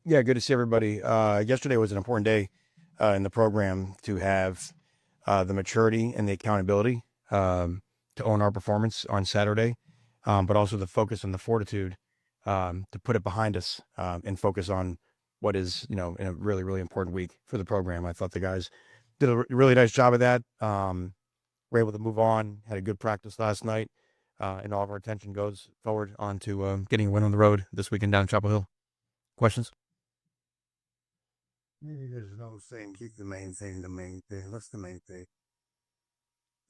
Yeah, good to see everybody. Yesterday was an important day in the program to have the maturity and the accountability to own our performance on Saturday, but also the focus and the fortitude to put it behind us and focus on what is, in a really, really important week for the program. I thought the guys did a really nice job of that. We're able to move on, had a good practice last night, and all of our attention goes forward onto getting a win on the road this weekend down in Chapel Hill. Questions? Maybe there's no saying keep the main thing the main thing. What's the main thing?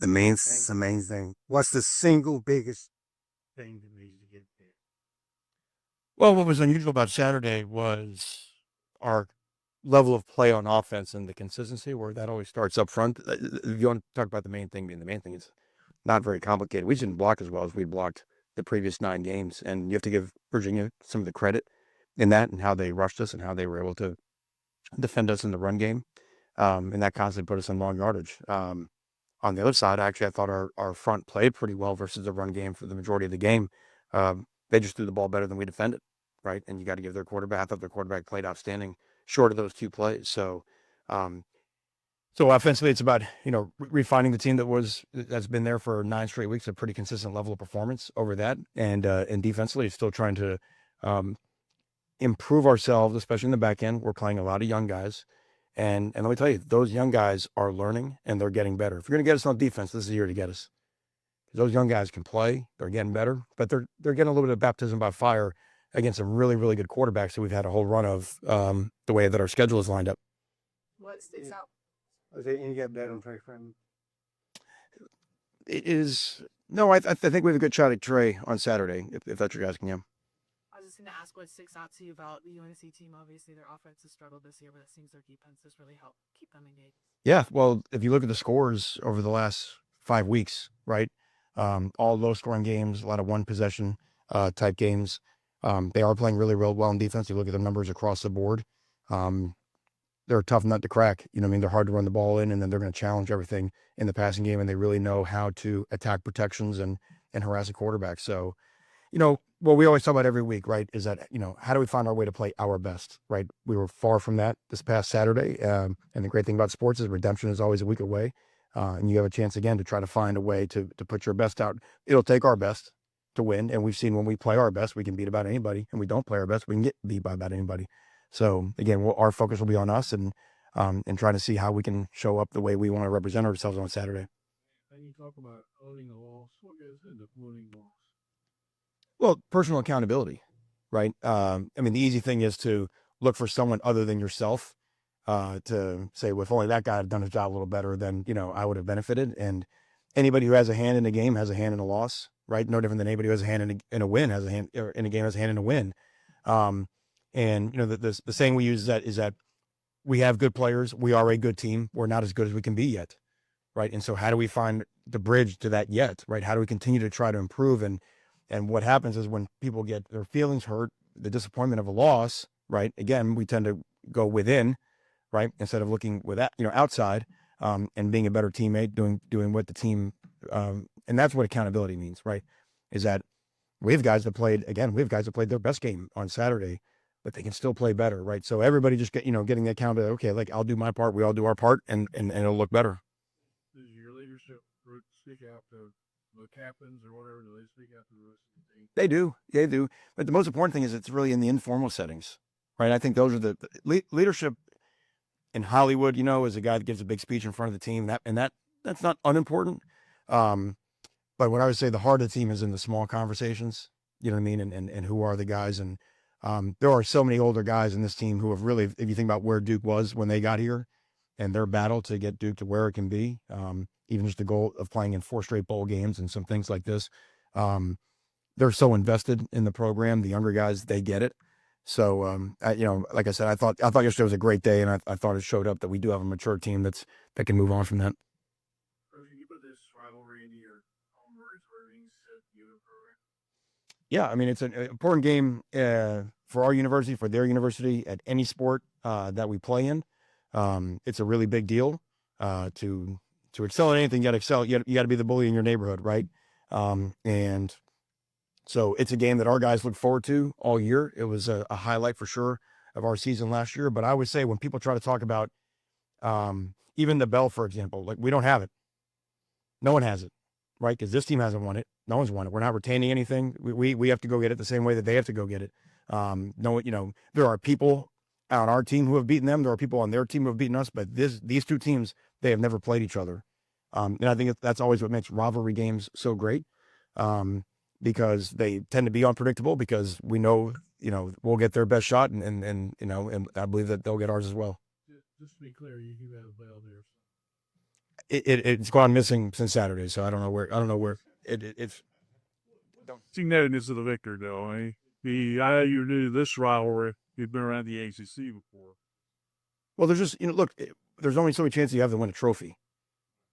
The main thing. What's the single biggest thing that needs to get there? Well, what was unusual about Saturday was our level of play on offense and the consistency, where that always starts up front. If you want to talk about the main thing being the main thing, it's not very complicated. We didn't block as well as we'd blocked the previous 9 games, and you have to give Virginia some of the credit in that and how they rushed us and how they were able to defend us in the run game, and that constantly put us in long yardage. On the other side, actually, I thought our front played pretty well versus the run game for the majority of the game. They just threw the ball better than we defended, right? And you got to give their quarterback. I thought their quarterback played outstanding, short of those 2 plays. Um, so offensively, it's about refining the team that's been there for 9 straight weeks, a pretty consistent level of performance over that, and defensively, it's still trying to um, improve ourselves, especially in the back end. We're playing a lot of young guys. And let me tell you, those young guys are learning and they're getting better. If you're going to get us on defense, this is the year to get us. Those young guys can play, they're getting better, but they're getting a little bit of baptism by fire against some really, really good quarterbacks that we've had a whole run of the way that our schedule is lined up. What sticks out? Is there any gap that on Trey Friendly? It is, no, I think we have a good shot at Trey on Saturday, if that's what you're asking him. I was just going to ask what sticks out to you about the UNC team. Obviously, their offense has struggled this year, but it seems their defense has really helped keep them engaged. Yeah, well, if you look at the scores over the last 5 weeks, right? All low scoring games, a lot of one possession type games. They are playing really, real well in defense. You look at the numbers across the board. They're a tough nut to crack. You know what I mean? They're hard to run the ball in, and then they're going to challenge everything in the passing game, and they really know how to attack protections and harass a quarterback. So, what we always talk about every week, right, is that, how do we find our way to play our best, right? We were far from that this past Saturday. And the great thing about sports is redemption is always a week away. And you have a chance again to try to find a way to put your best out. It'll take our best to win. And we've seen when we play our best, we can beat about anybody. And we don't play our best, we can get beat by about anybody. So again, our focus will be on us and trying to see how we can show up the way we want to represent ourselves on Saturday. And you talk about owning a loss. What goes into owning a loss? Well, personal accountability, right? I mean, the easy thing is to look for someone other than yourself to say, well, if only that guy had done his job a little better, then, I would have benefited. And anybody who has a hand in a game has a hand in a loss, right? No different than anybody who has a hand in a win has a hand, or in a game has a hand in a win. And, the saying we use is that we have good players. We are a good team. We're not as good as we can be yet, right? And so how do we find the bridge to that yet, right? How do we continue to try to improve? And what happens is when people get their feelings hurt, the disappointment of a loss, right? Again, we tend to go within, right? Instead of looking with that, outside, and being a better teammate, doing what the team, and that's what accountability means, right? Is that we have guys that played their best game on Saturday, but they can still play better, right? So everybody just getting the account of, okay, like I'll do my part, we all do our part, and it'll look better. Does your leadership group stick out to the captains or whatever? Do they speak out to the rest of the team? They do. But the most important thing is it's really in the informal settings, right? I think those are the leadership in Hollywood, is a guy that gives a big speech in front of the team. That's not unimportant. But what I would say the heart of the team is in the small conversations, you know what I mean? And who are the guys? And there are so many older guys in this team who have really, if you think about where Duke was when they got here and their battle to get Duke to where it can be, even just the goal of playing in 4 straight bowl games and some things like this. They're so invested in the program. The younger guys, they get it. So, like I said, I thought yesterday was a great day, and I thought it showed up that we do have a mature team that can move on from that. Can you put this rivalry into your own words where it means to you and program? Yeah, I mean, it's an important game for our university, for their university, at any sport that we play in. It's a really big deal to excel at anything. You got to excel. You got to be the bully in your neighborhood, right? And so it's a game that our guys look forward to all year. It was a highlight for sure of our season last year. But I would say when people try to talk about even the bell, for example, like we don't have it. No one has it, right? Because this team hasn't won it. No one's won it. We're not retaining anything. We have to go get it the same way that they have to go get it. No, there are people on our team who have beaten them. There are people on their team who have beaten us. But these two teams, they have never played each other. And I think that's always what makes rivalry games so great, because they tend to be unpredictable. Because we know, we'll get their best shot, and I believe that they'll get ours as well. Just to be clear, you have a bell there. It's gone missing since Saturday, so I don't know where it's. Significance of the victor, though. I you're new to this rivalry. You've been around the ACC before. Well, there's just look. There's only so many chances you have to win a trophy,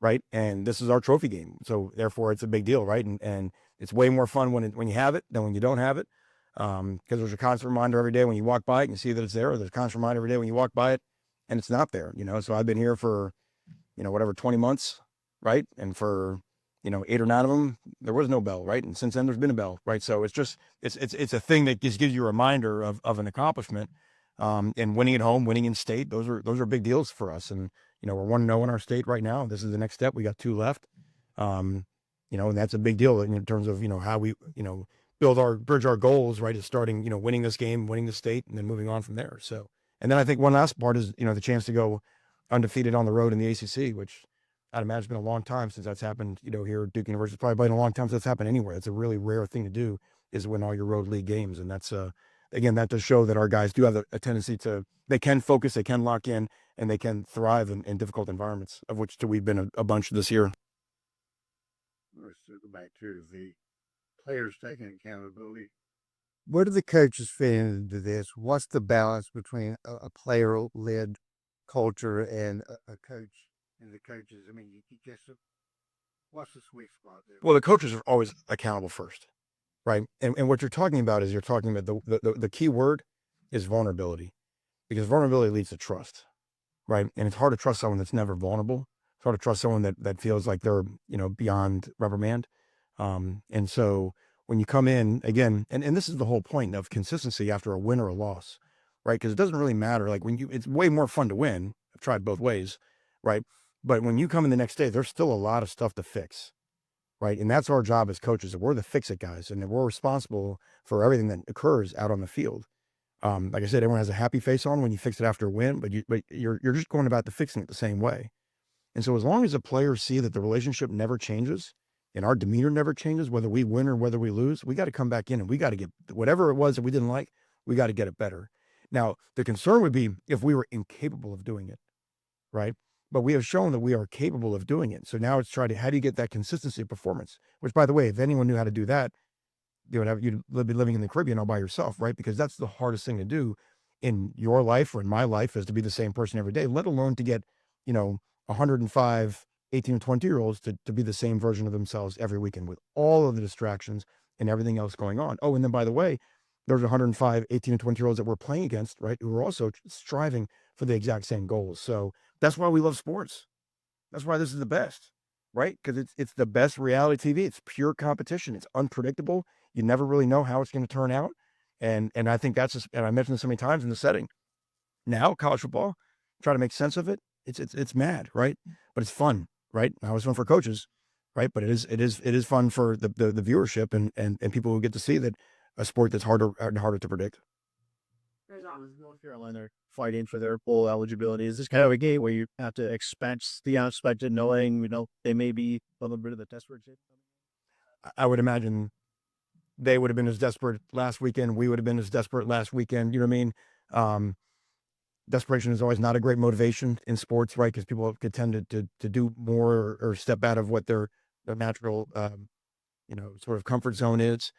right? And this is our trophy game, so therefore it's a big deal, right? And it's way more fun when you have it than when you don't have it, because there's a constant reminder every day when you walk by it and you see that it's there. Or there's a constant reminder every day when you walk by it and it's not there. So I've been here for 20 months, right? And for 8 or 9 of them, there was no bell, right? And since then, there's been a bell, right? So it's just it's a thing that just gives you a reminder of an accomplishment. And winning at home, winning in state, those are big deals for us. And we're 1-0 in our state right now. This is the next step. We got 2 left. And that's a big deal in terms of how we bridge our goals, right? Is starting winning this game, winning the state, and then moving on from there. So, and then I think one last part is the chance to go undefeated on the road in the ACC, which I'd imagine has been a long time since that's happened, here at Duke University. It's probably been a long time since that's happened anywhere. It's a really rare thing to do, is win all your road league games. And that's, again, that does show that our guys do have a tendency they can focus, they can lock in, and they can thrive in difficult environments, of which we've been a bunch this year. Let's go back to the players taking accountability. Where do the coaches fit into this? What's the balance between a player-led culture and a coach and the coaches? I mean, you just what's the sweet spot there? Well, the coaches are always accountable first, right? And what you're talking about is the key word is vulnerability, because vulnerability leads to trust, right? And it's hard to trust someone that's never vulnerable. It's hard to trust someone that feels like they're beyond reprimand. And so when you come in again, and this is the whole point of consistency after a win or a loss, right? Because it doesn't really matter. Like it's way more fun to win. I've tried both ways, right? But when you come in the next day, there's still a lot of stuff to fix, right? And that's our job as coaches. We're the fix-it guys, and we're responsible for everything that occurs out on the field. Like I said, everyone has a happy face on when you fix it after a win, but you're just going about the fixing it the same way. And so as long as the players see that the relationship never changes and our demeanor never changes, whether we win or whether we lose, we got to come back in and we got to get whatever it was that we didn't like, we got to get it better. Now, the concern would be if we were incapable of doing it, right? But we have shown that we are capable of doing it. So now it's how do you get that consistency of performance? Which, by the way, if anyone knew how to do that, you'd be living in the Caribbean all by yourself, right? Because that's the hardest thing to do in your life or in my life, is to be the same person every day, let alone to get, 105, 18 and 20-year-olds to be the same version of themselves every weekend with all of the distractions and everything else going on. Oh, and then by the way, there's 105, 18 and 20-year-olds that we're playing against, right, who are also striving for the exact same goals. So that's why we love sports. That's why this is the best, right? Because it's the best reality TV. It's pure competition. It's unpredictable. You never really know how it's going to turn out. And I think that's just, and I mentioned this so many times in the setting. Now, college football, try to make sense of it. It's mad, right? But it's fun, right? Now it's fun for coaches, right? But it is fun for the viewership and people who get to see that a sport that's harder to predict. North Carolina fighting for their bowl eligibility. Is this kind of a game where you have to expect the unexpected, knowing they may be a little bit of the desperate shape? I would imagine they would have been as desperate last weekend. We would have been as desperate last weekend. You know what I mean? Desperation is always not a great motivation in sports, right? Because people could tend to do more or step out of what their natural, sort of comfort zone is.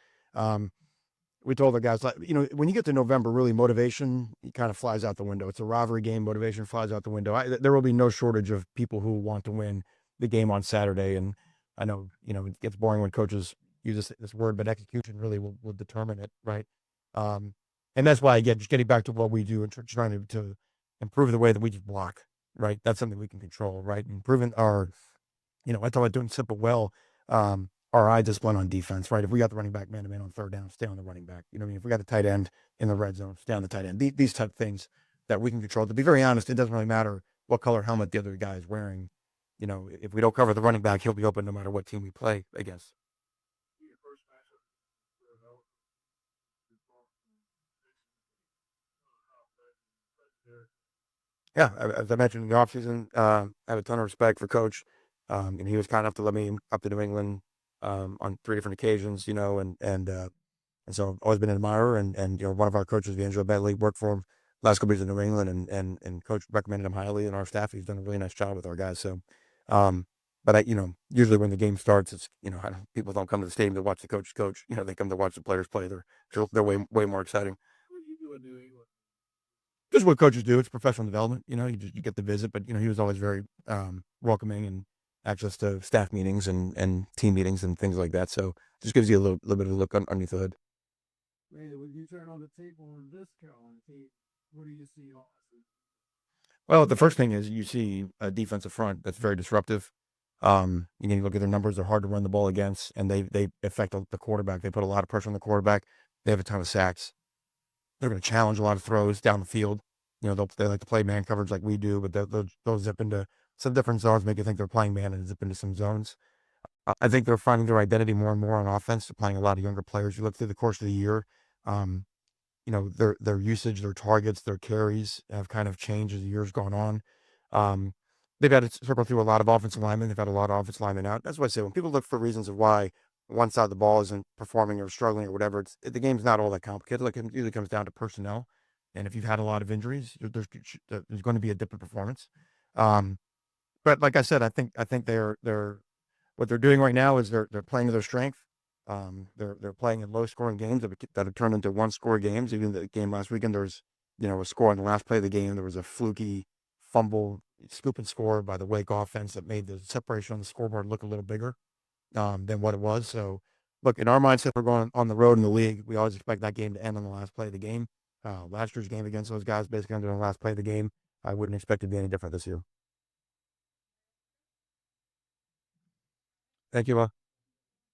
We told the guys, when you get to November, really motivation kind of flies out the window. It's a rivalry game. Motivation flies out the window. There will be no shortage of people who want to win the game on Saturday. And I know, it gets boring when coaches use this word, but execution really will determine it, right? And that's why, again, just getting back to what we do and trying to improve the way that we just block, right? That's something we can control, right? Improving our, I talk about doing simple well. Our our eye discipline on defense, right? If we got the running back man to man on third down, stay on the running back. You know what I mean? If we got the tight end in the red zone, stay on the tight end. These type of things that we can control. To be very honest, it doesn't really matter what color helmet the other guy is wearing. You know, if we don't cover the running back, he'll be open no matter what team we play against. Yeah, as I mentioned in the offseason, I have a ton of respect for Coach. And he was kind enough to let me up to New England on 3 different occasions, you know, and so I've always been an admirer. And you know, one of our coaches, Angelo Bentley, worked for him last couple years in New England, and Coach recommended him highly. And our staff, he's done a really nice job with our guys. So, but you know, usually when the game starts, it's, you know, people don't come to the stadium to watch the coach coach. You know, they come to watch the players play. They're way more exciting. Just what coaches do. It's professional development. You know, you get the visit, but you know, he was always very welcoming and access to staff meetings and team meetings and things like that. So just gives you a little bit of a look underneath the hood. When you turn on the tape on this Carolina tape, what do you see? Well, the first thing is you see a defensive front that's very disruptive. You look at their numbers; they're hard to run the ball against, and they affect the quarterback. They put a lot of pressure on the quarterback. They have a ton of sacks. They're going to challenge a lot of throws down the field. You know, they like to play man coverage like we do, but they'll zip into some different zones, make you think they're playing man and zip into some zones. I think they're finding their identity more and more on offense. They're playing a lot of younger players. You look through the course of the year, you know, their usage, their targets, their carries have kind of changed as the year's gone on. They've had to circle through a lot of offensive linemen. They've had a lot of offensive linemen out. That's why I say when people look for reasons of why one side of the ball isn't performing or struggling or whatever, the game's not all that complicated. Like, it usually comes down to personnel. And if you've had a lot of injuries, there's going to be a dip in performance. But like I said, I think they're what they're doing right now is they're playing to their strength. They're playing in low scoring games that have turned into 1-score games. Even the game last weekend, there was, you know, a score on the last play of the game. There was a fluky fumble, scoop and score by the Wake offense that made the separation on the scoreboard look a little bigger than what it was. So, look, in our mindset, we're going on the road in the league. We always expect that game to end on the last play of the game. Last year's game against those guys basically ended on the last play of the game. I wouldn't expect it to be any different this year. Thank you.